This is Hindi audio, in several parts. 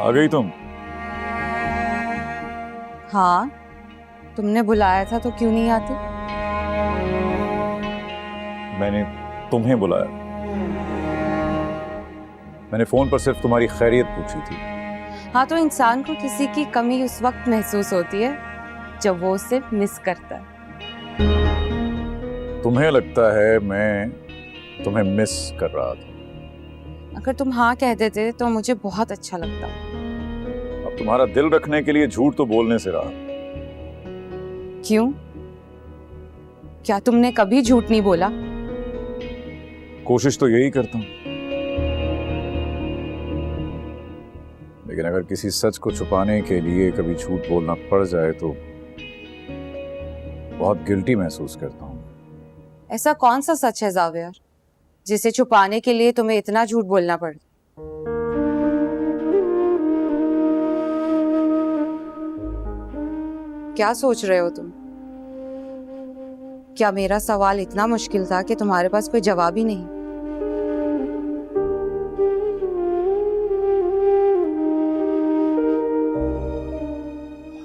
आ गई तुम? हाँ, तुमने बुलाया था तो क्यों नहीं आती? मैंने तुम्हें बुलाया। मैंने फोन पर सिर्फ तुम्हारी खैरियत पूछी थी। हाँ, तो इंसान को किसी की कमी उस वक्त महसूस होती है जब वो उसे मिस करता है। तुम्हें लगता है मैं तुम्हें मिस कर रहा था? अगर तुम हाँ कह देते तो मुझे बहुत अच्छा लगता। अब तुम्हारा दिल रखने के लिए झूठ तो बोलने से रहा। क्यों? क्या तुमने कभी झूठ नहीं बोला? कोशिश तो यही करता हूं, लेकिन अगर किसी सच को छुपाने के लिए कभी झूठ बोलना पड़ जाए तो बहुत गिल्टी महसूस करता हूं। ऐसा कौन सा सच है जावियर जिसे छुपाने के लिए तुम्हें इतना झूठ बोलना पड़े? क्या सोच रहे हो तुम? क्या मेरा सवाल इतना मुश्किल था कि तुम्हारे पास कोई जवाब ही नहीं?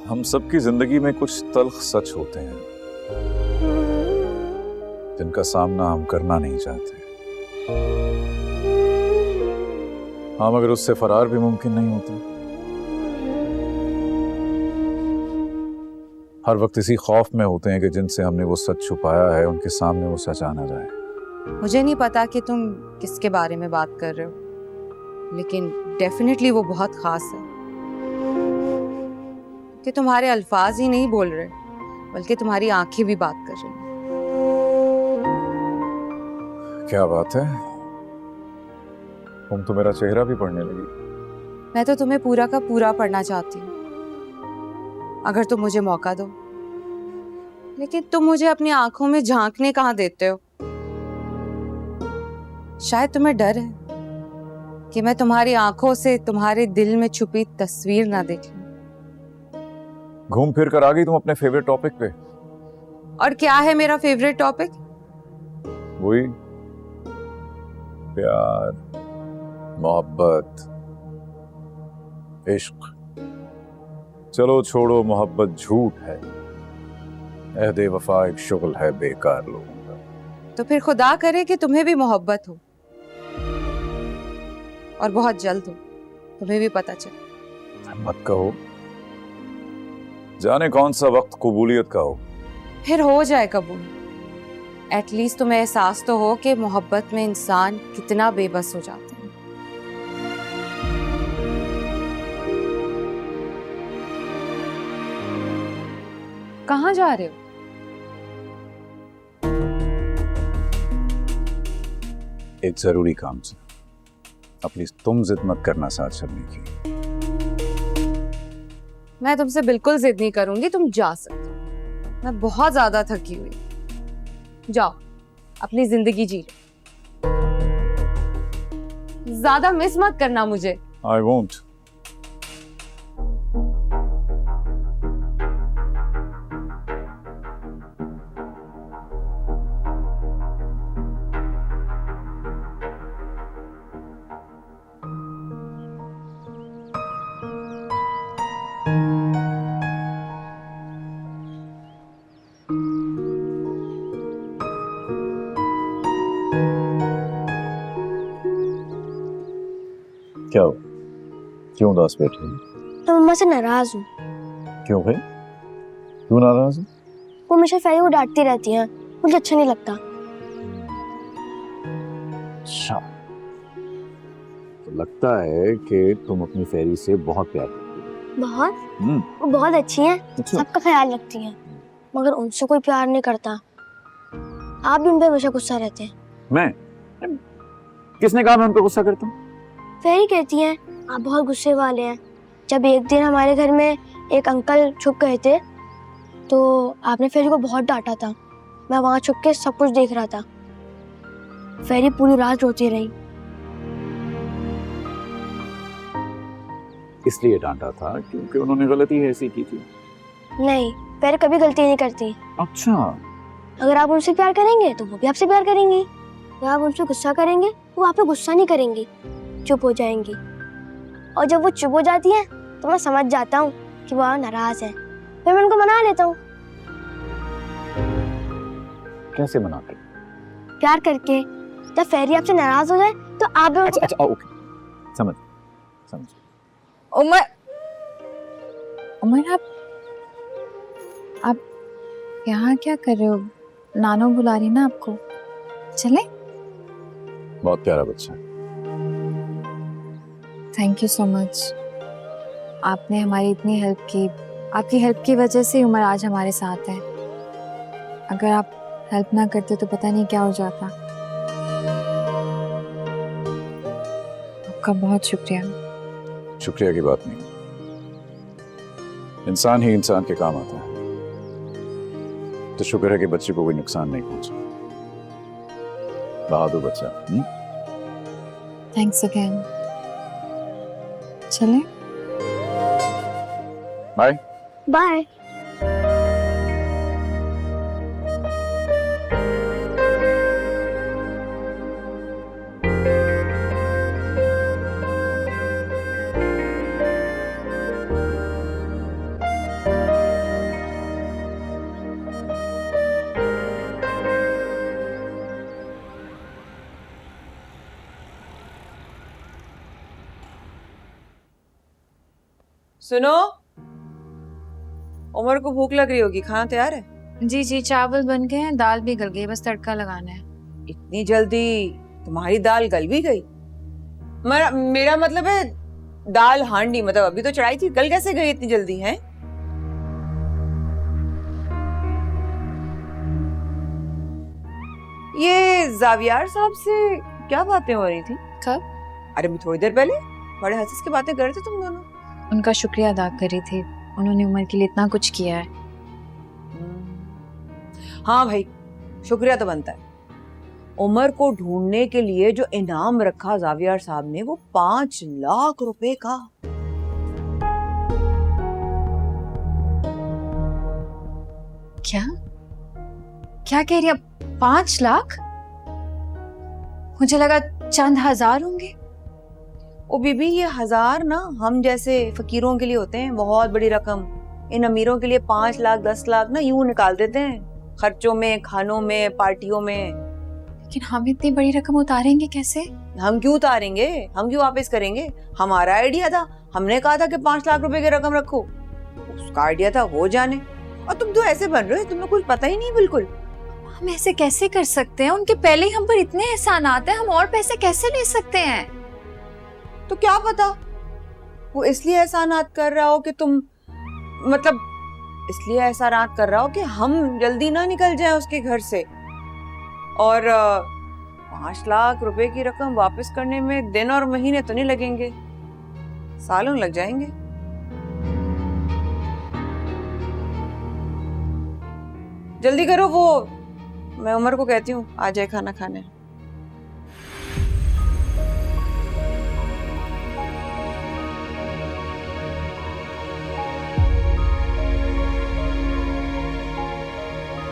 हम सबकी जिंदगी में कुछ तल्ख सच होते हैं जिनका सामना हम करना नहीं चाहते। हाँ, मगर उससे फरार भी मुमकिन नहीं होता। हर वक्त इसी खौफ में होते हैं कि जिनसे हमने वो सच छुपाया है उनके सामने वो सच आ ना जाए। मुझे नहीं पता कि तुम किसके बारे में बात कर रहे हो, लेकिन डेफिनेटली वो बहुत खास है कि तुम्हारे अल्फाज ही नहीं बोल रहे बल्कि तुम्हारी आंखें भी बात कर रही हैं। क्या बात है, तुम तो मेरा चेहरा भी पढ़ने लगी। मैं तो तुम्हें पूरा का पूरा पढ़ना चाहती हूँ अगर तुम मुझे मौका दो, लेकिन तुम मुझे अपनी आंखों में झांकने कहाँ देते हो? शायद तुम्हें डर है कि मैं तुम्हारी आंखों से तुम्हारे दिल में छुपी तस्वीर ना देख लूं। घूम फिर कर आ गई तुम अपने फेवरेट टॉपिक पे। और क्या है मेरा फेवरेट टॉपिक? वही प्यार, मोहब्बत, इश्क। चलो छोड़ो, मोहब्बत झूठ है, अहदे वफा एक शुगल है बेकार लोगों का। तो फिर खुदा करे कि तुम्हें भी मोहब्बत हो और बहुत जल्द हो, तुम्हें भी पता चले। मत कहो, जाने कौन सा वक्त कबूलियत का हो। फिर हो जाए कबूल। एटलीस्ट तुम्हें एहसास तो हो कि मोहब्बत में इंसान कितना बेबस हो जाता है। कहाँ जा रहे हो? एक जरूरी काम से। अब प्लीज तुम जिद मत करना साथ चलने की। मैं तुमसे बिल्कुल जिद नहीं करूंगी, तुम जा सकते हो। मैं बहुत ज्यादा थकी हुई। जाओ, अपनी जिंदगी जी लो। ज्यादा मिस मत करना मुझे। I won't. क्या हो? क्यों उदास बैठे हो? तो मम्मा से नाराज हूँ। क्यों भाई, क्यों नाराज हो? वो हमेशा फेरी को डांटती रहती हैं, मुझे अच्छा नहीं लगता। अच्छा, तो लगता है कि तुम अपनी फेरी से बहुत प्यार करती बहुत? वो बहुत अच्छी हैं, अच्छा। सबका ख्याल रखती हैं, मगर उनसे कोई प्यार नहीं करता। आप भी उन पर हमेशा गुस्सा रहते हैं। मैं? किसने कहा मैं उन पर गुस्सा करता हूँ? फेरी कहती हैं आप बहुत गुस्से वाले हैं। जब एक दिन हमारे घर में एक अंकल छुप गए थे तो आपने फेरी को बहुत डांटा था। मैं वहां छुप के सब कुछ देख रहा था। फेरी पूरी रात रोती रही। इसलिए डांटा था क्योंकि उन्होंने गलती ऐसी की थी। नहीं, फेरी कभी गलती नहीं करती। अच्छा, अगर आप उनसे प्यार करेंगे तो वो भी आपसे प्यार करेंगी। अगर आप उनसे गुस्सा करेंगे वो आप पे गुस्सा नहीं करेंगी, चुप हो जाएंगी। और जब वो चुप हो जाती है तो मैं समझ जाता हूँ कि वो नाराज है। फिर मैं उनको मना लेता हूँ, कैसे मनाते? प्यार करके। जब फेरी आपसे नाराज हो जाए तो आप भी अच्छा अच्छा, ओके, समझ समझ। उमर, उमर आप यहाँ क्या कर रहे हो? नानो बुला रही ना आपको, चले? बहुत प्यारा बच्चा। Thank you so much. आपने हमारी इतनी हेल्प की, आपकी हेल्प की वजह से उमर आज हमारे साथ है। अगर आप हेल्प ना करते तो पता नहीं क्या हो जाता। आपका बहुत शुक्रिया। शुक्रिया की बात नहीं, इंसान ही इंसान के काम आता है, तो शुक्र है कि बच्चे को कोई नुकसान नहीं पहुंचा। बहादुर बच्चा। Thanks again. चले? Bye bye. सुनो, उमर को भूख लग रही होगी, खाना तैयार है? जी जी, चावल बन गए हैं, दाल भी गल गई, बस तड़का लगाना है। इतनी जल्दी तुम्हारी दाल गल भी गई? मेरा मतलब है दाल हांडी, मतलब अभी तो चढ़ाई थी, गल कैसे गई इतनी जल्दी है? ये जावियार साहब से क्या बातें हो रही थी? कब? अरे मैं थोड़ी देर पहले बड़े हंस की बातें कर रहे थे तुम दोनों। उनका शुक्रिया अदा कर रही थी, उन्होंने उमर के लिए इतना कुछ किया है। हाँ भाई, शुक्रिया तो बनता है। उमर को ढूंढने के लिए जो इनाम रखा जावियार साहब ने, वो 5 लाख रुपए का। क्या क्या कह रही है? 5 लाख? मुझे लगा चंद हजार होंगे। ओ बीबी, ये 1000 ना हम जैसे फकीरों के लिए होते हैं, बहुत बड़ी रकम। इन अमीरों के लिए 5 लाख 10 लाख ना यूं निकाल देते हैं, खर्चों में, खानों में, पार्टियों में। लेकिन हम इतनी बड़ी रकम उतारेंगे कैसे? हम क्यों उतारेंगे? हम क्यों वापस करेंगे? हमारा आइडिया था, हमने कहा था कि 5 लाख रुपए की रकम रखो। उसका आइडिया था, वो जाने। और तुम तो ऐसे बन रहे हो, तुम्हें कुछ पता ही नहीं बिल्कुल। हम ऐसे कैसे कर सकते हैं? उनके पहले ही हम पर इतने एहसानात हैं, हम और पैसे कैसे ले सकते हैं? तो क्या पता वो इसलिए एहसानात कर रहा हो कि तुम, मतलब इसलिए एहसानात कर रहा हो कि हम जल्दी ना निकल जाएं उसके घर से। और 5 लाख रुपए की रकम वापस करने में दिन और महीने तो नहीं लगेंगे, सालों लग जाएंगे। जल्दी करो, वो मैं उमर को कहती हूँ आ जाए खाना खाने।